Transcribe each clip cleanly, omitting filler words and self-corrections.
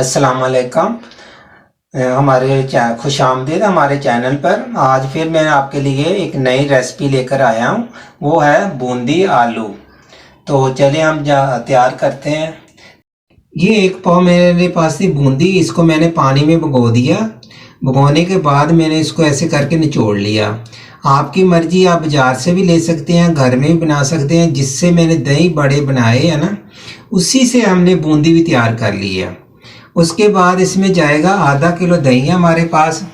अस्सलाम वालेकुम। खुशामदीद हमारे चैनल पर। आज फिर मैं आपके लिए एक नई रेसिपी लेकर आया हूँ, वो है बूंदी आलू। तो चलिए हम तैयार करते हैं। ये एक पाव मेरे पास थी बूंदी, इसको मैंने पानी में भिगो दिया। भिगोने के बाद मैंने इसको ऐसे करके निचोड़ लिया। आपकी मर्जी, आप बाज़ार से भी ले सकते हैं, घर में भी बना सकते हैं। जिससे मैंने दही बड़े बनाए हैं ना, उसी से हमने बूंदी भी तैयार कर ली है। उसके बाद इसमें जाएगा आधा किलो दही है हमारे पास,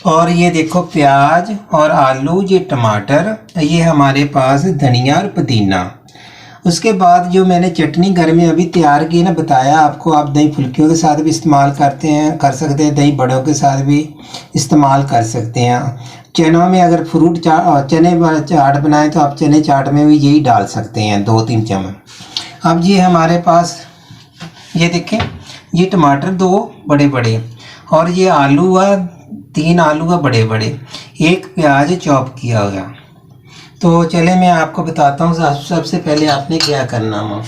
और ये देखो प्याज और आलू, ये टमाटर, ये हमारे पास धनिया और पुदीना। उसके बाद जो मैंने चटनी घर में अभी तैयार की ना, बताया आपको, आप दही फुल्कियों के साथ भी इस्तेमाल कर सकते हैं, दही बड़ों के साथ भी इस्तेमाल कर सकते हैं। चनों में अगर चने चाट बनाएं तो आप चने चाट में भी यही डाल सकते हैं, 2-3 चम्मच। अब ये हमारे पास, ये देखें, ये टमाटर 2 बड़े बड़े, और ये आलू हुआ 3 आलू हुआ बड़े बड़े, 1 प्याज चॉप किया हुआ। तो चले मैं आपको बताता हूँ सबसे पहले आपने क्या करना हो।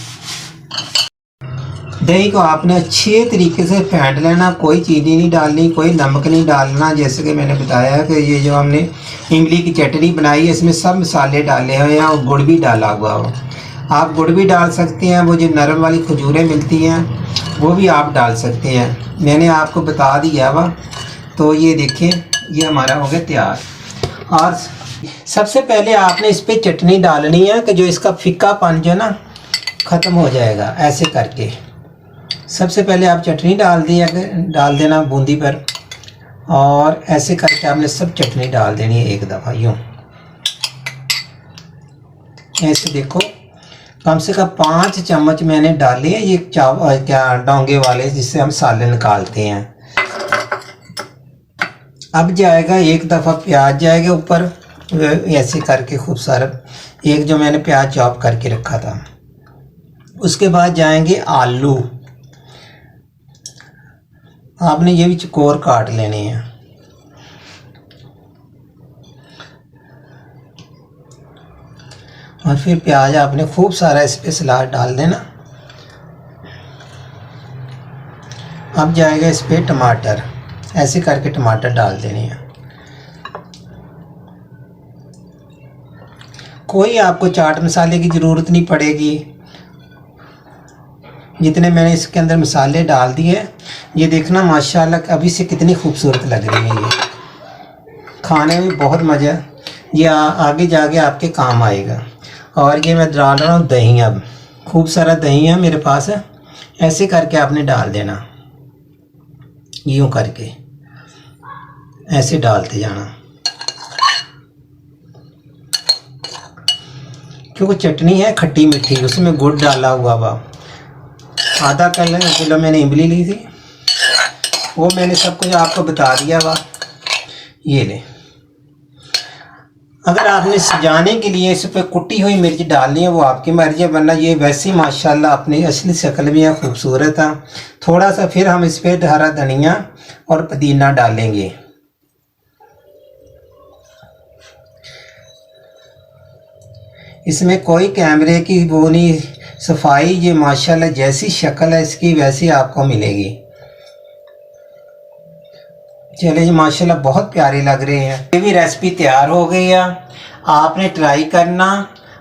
दही को आपने अच्छे तरीके से फेंट लेना, कोई चीनी नहीं डालनी, कोई नमक नहीं डालना। जैसे कि मैंने बताया कि ये जो हमने इमली की चटनी बनाई है, इसमें सब मसाले डाले हुए हैं और गुड़ भी डाला हुआ हो। आप गुड़ भी डाल सकते हैं, वो जो नरम वाली खजूरें मिलती हैं वो भी आप डाल सकते हैं, मैंने आपको बता दिया हुआ। तो ये देखें, ये हमारा हो गया तैयार। और सबसे पहले आपने इस पर चटनी डालनी है कि जो इसका फीकापन जो ना ख़त्म हो जाएगा। ऐसे करके सबसे पहले आप चटनी डाल देना बूंदी पर, और ऐसे करके आपने सब चटनी डाल देनी है एक दफ़ा यूँ। ऐसे देखो, कम से कम 5 चम्मच मैंने डाले हैं, ये डोंगे वाले जिससे हम साले निकालते हैं। अब जाएगा एक दफ़ा प्याज जाएगा ऊपर, ऐसे करके खूब सारा, एक जो मैंने प्याज चॉप करके रखा था। उसके बाद जाएंगे आलू, आपने ये भी चकोर काट लेने हैं। और फिर प्याज आपने खूब सारा इस पे सलाद डाल देना। अब जाएगा इस पे टमाटर, ऐसे करके टमाटर डाल देने हैं। कोई आपको चाट मसाले की ज़रूरत नहीं पड़ेगी, जितने मैंने इसके अंदर मसाले डाल दिए। ये देखना माशाल्लाह अभी से कितनी खूबसूरत लग रही है, ये खाने में बहुत मज़ा, ये आगे जाके आपके काम आएगा। और ये मैं डाल रहा हूँ दही, अब खूब सारा दही है मेरे पास है। ऐसे करके आपने डाल देना, यूँ करके ऐसे डालते जाना, क्योंकि चटनी है खट्टी मीठी, उसमें गुड़ डाला हुआ हुआ। आधा किलो मैंने इमली ली थी, वो मैंने सब कुछ आपको बता दिया हुआ। ये ले, अगर आपने सजाने के लिए इस पर कुटी हुई मिर्च डालनी है वो आपकी मर्जी है, वरना ये वैसे ही माशाल्लाह अपनी असली शक्ल में है, खूबसूरत है। थोड़ा सा फिर हम इस पर हरा धनिया और पुदीना डालेंगे। इसमें कोई कैमरे की वो नहीं, सफाई, ये माशाल्लाह जैसी शक्ल है इसकी वैसी आपको मिलेगी। चलिए, माशाल्लाह बहुत प्यारे लग रहे हैं। ये भी रेसिपी तैयार हो गई है, आपने ट्राई करना।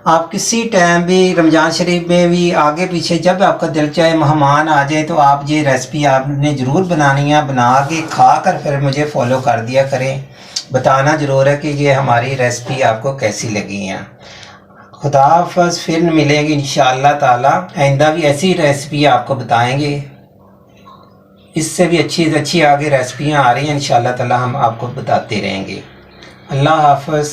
आप किसी टाइम भी, रमज़ान शरीफ में भी, आगे पीछे जब आपका दिल चाहे, मेहमान आ जाए, तो आप ये रेसिपी आपने ज़रूर बनानी है। बना के खा कर फिर मुझे फॉलो कर दिया करें, बताना ज़रूर है कि ये हमारी रेसिपी आपको कैसी लगी है। खुदा हाफ़िज़, फिर मिलेंगे इंशाअल्लाह ताला। आइंदा भी ऐसी रेसिपी आपको बताएंगे, इससे भी अच्छी से अच्छी आगे रेसिपियाँ आ रही हैं इंशाअल्लाह ताला, हम आपको बताते रहेंगे। अल्लाह हाफ़िज़।